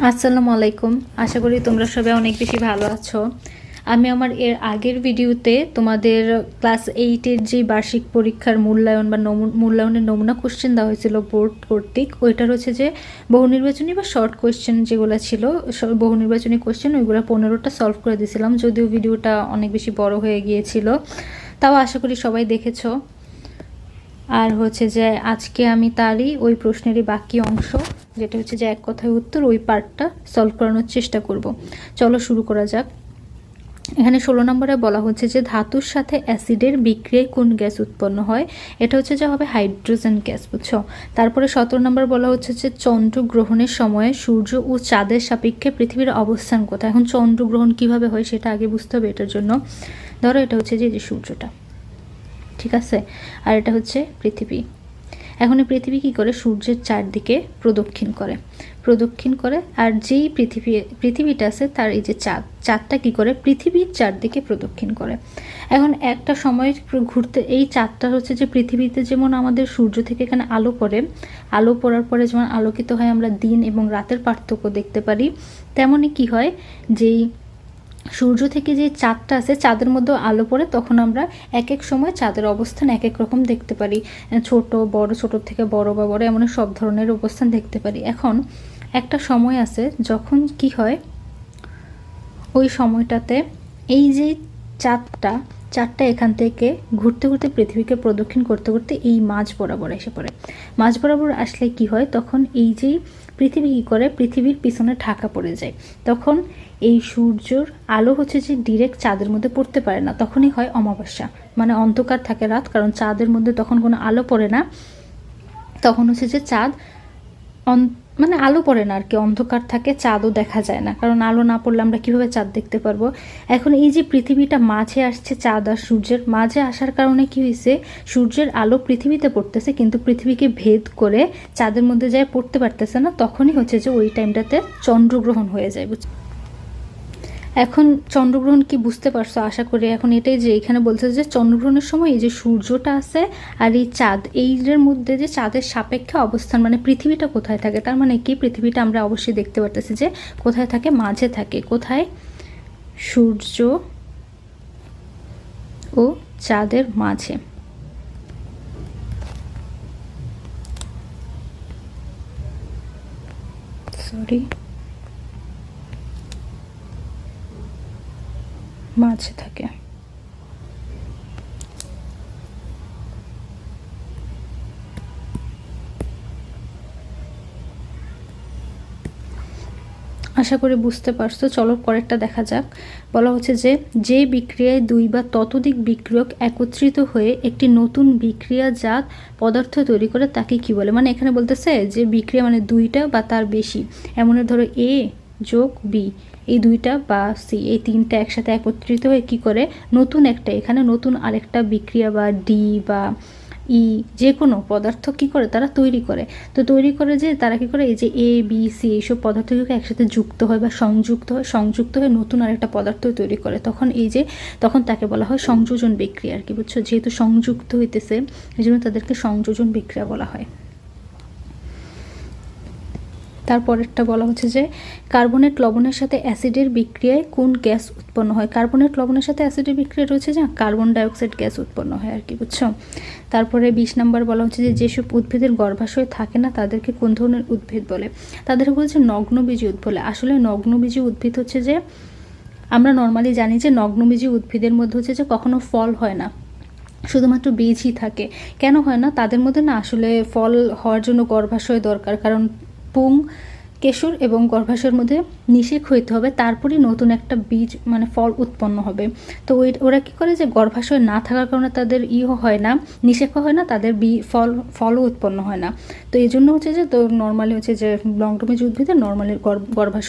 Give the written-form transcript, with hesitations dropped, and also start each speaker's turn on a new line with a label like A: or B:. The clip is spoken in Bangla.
A: আসসালামু আলাইকুম। আশা করি তোমরা সবাই অনেক বেশি ভালো আছো। আমি আমার এর আগের ভিডিওতে তোমাদের ক্লাস 8-এর যে বার্ষিক পরীক্ষার মূল্যায়ন বা মূল্যায়নের নমুনা কোশ্চেন দেওয়া হয়েছিল বোর্ড কর্তৃক, ওইটার হচ্ছে যে বহু নির্বাচনী বা শর্ট কোশ্চেন যেগুলো ছিল, বহু নির্বাচনী কোশ্চেন, ওইগুলো 15টা সলভ করে দিয়েছিলাম। যদিও ভিডিওটা অনেক বেশি বড় হয়ে গিয়েছিল, তাও আশা করি সবাই দেখেছো। আর হচ্ছে যে আজকে আমি তারই ওই প্রশ্নেরই বাকি অংশ, যেটা হচ্ছে যে এক কথায় উত্তর, ওই পার্টটা সলভ করানোর চেষ্টা করব। চলো শুরু করা যাক। এখানে 16 নম্বরে বলা হচ্ছে যে ধাতুর সাথে অ্যাসিডের বিক্রিয়ায় কোন গ্যাস উৎপন্ন হয়। এটা হচ্ছে যে হবে হাইড্রোজেন গ্যাস, বুঝছো। তারপরে 17 নম্বর বলা হচ্ছে যে চন্দ্রগ্রহণের সময় সূর্য ও চাঁদের সাপেক্ষে পৃথিবীর অবস্থান কোথায়। এখন চন্দ্রগ্রহণ কিভাবে হয় সেটা আগে বুঝতে হবে। এটার জন্য ধরো এটা হচ্ছে যে সূর্যটা, ঠিক আছে, আর এটা হচ্ছে পৃথিবী। এখন এই পৃথিবী কী করে? সূর্যের চারদিকে প্রদক্ষিণ করে, আর যেই পৃথিবীটা আছে তার এই যে চাঁদটা কী করে? পৃথিবীর চারদিকে প্রদক্ষিণ করে। এখন একটা সময় ঘুরতে এই চাঁদটা হচ্ছে যে পৃথিবীতে যেমন আমাদের সূর্য থেকে এখানে আলো পড়ে, আলো পড়ার পরে যেমন আলোকিত হয়, আমরা দিন এবং রাতের পার্থক্য দেখতে পারি, তেমনই কি হয়, যেই সূর্য থেকে যে চাঁদটা আছে, চাঁদের মধ্যে আলো পড়ে, তখন আমরা এক এক সময় চাঁদের অবস্থান এক এক রকম দেখতে পারি। ছোট বড়, ছোট থেকে বড় বা বড়, এমন সব ধরনের অবস্থান দেখতে পারি। এখন একটা সময় আছে যখন কি হয়, ওই সময়টাতে এই যে চাঁদটা এখান থেকে ঘুরতে ঘুরতে পৃথিবীকে প্রদক্ষিণ করতে করতে এই মাঝ বরাবর এসে পড়ে। মাঝ বরাবর আসলে কি হয়, তখন এই যে পৃথিবী কী করে? পৃথিবীর পিছনে ঢাকা পড়ে যায়। তখন এই সূর্যর আলো হচ্ছে যে ডিরেক্ট চাঁদের মধ্যে পড়তে পারে না, তখনই হয় অমাবস্যা, মানে অন্ধকার থাকে রাত, কারণ চাঁদের মধ্যে তখন কোনো আলো পড়ে না। তখন হচ্ছে যে চাঁদ মানে আলো পড়ে না আর কি, অন্ধকার থাকে, চাঁদও দেখা যায় না, কারণ আলো না পড়লে আমরা কীভাবে চাঁদ দেখতে পারবো। এখন এই যে পৃথিবীটা মাঝে আসছে, চাঁদ আর সূর্যের মাঝে আসার কারণে কি হয়েছে, সূর্যের আলো পৃথিবীতে পড়তেছে কিন্তু পৃথিবীকে ভেদ করে চাঁদের মধ্যে যায় পড়তে পারতেছে না, তখনই হচ্ছে যে ওই টাইমটাতে চন্দ্রগ্রহণ হয়ে যায়, বুঝছো। এখন চন্দ্রগ্রহণ কি বুঝতে পারছো আশা করি। এখন এটাই যে এখানে বলছে যে চন্দ্রগ্রহণের সময় এই যে সূর্যটা আছে আর এই চাঁদ, এইটার মধ্যে যে চাঁদের সাপেক্ষে অবস্থান, মানে পৃথিবীটা কোথায় থাকে, তার মানে কি পৃথিবীটা আমরা অবশ্যই দেখতে পারতেছি যে কোথায় থাকে, মাঝে থাকে। কোথায়? সূর্য ও চাঁদের মাঝে। মাঝে থাকে। আশা করি বুঝতে পারছো। চলো পরেরটা দেখা যাক। বলা হচ্ছে যে বিক্রিয়ায় দুই বা ততোধিক বিক্রিয়ক একত্রিত হয়ে একটি নতুন বিক্রিয়াজাত পদার্থ তৈরি করে তাকে কি বলে। মানে এখানে বলতেছে যে বিক্রিয়া মানে দুইটা বা তার বেশি, এমন ধরো এ যোগ বি, এই দুইটা বা সি, এই তিনটা একসাথে একত্রিত হয়ে কি করে নতুন একটা, এখানে নতুন আরেকটা বিক্রিয়া বা ডি বা ই, যে কোনো পদার্থ কি করে তারা তৈরি করে। তো তৈরি করে যে তারা কি করে, এই যে এ বি সি এইসব পদার্থগুলোকে একসাথে যুক্ত হয় বা সংযুক্ত হয়ে নতুন আরেকটা পদার্থ তৈরি করে, তখন তাকে বলা হয় সংযোজন বিক্রিয়া আর কি, বুঝছো। যেহেতু সংযুক্ত হইতেছে এই জন্য তাদেরকে সংযোজন বিক্রিয়া বলা হয়। তারপরেরটা বলা হচ্ছে যে কার্বনেট লবণের সাথে অ্যাসিডের বিক্রিয়ায় কোন গ্যাস উৎপন্ন হয়। কার্বনেট লবণের সাথে অ্যাসিডের বিক্রিয়া রয়েছে যে কার্বন ডাইঅক্সাইড গ্যাস উৎপন্ন হয় আর কি, বুঝছো। তারপরে 20 নম্বর বলা হচ্ছে যে যেসব উদ্ভিদের গর্ভাশয় থাকে না তাদেরকে কোন ধরনের উদ্ভিদ বলে। তাদেরকে বলছে নগ্নবীজী উদ্ভিদ বলে। আসলে নগ্নবীজী উদ্ভিদ হচ্ছে যে আমরা নর্মালি জানি যে নগ্নবীজী উদ্ভিদের মধ্যে হচ্ছে যে কখনো ফল হয় না, শুধুমাত্র বীজই থাকে। কেন হয় না? তাদের মধ্যে না আসলে ফল হওয়ার জন্য গর্ভাশয় দরকার, কারণ পুং কেশর এবং গর্ভাশয়ের মধ্যে নিষেক হইতে হবে, তারপরে নতুন একটা বীজ মানে ফল উৎপন্ন হবে। তো ওরা কি করে, যে গর্ভাশয় না থাকার কারণে তাদের হয় না, নিষেক হয় না, তাদের ফলও উৎপন্ন হয় না। তো এই জন্য হচ্ছে যে তো নর্মালি হচ্ছে যে নগ্নবীজী উদ্ভিদের নর্মালি গর্ভাশয়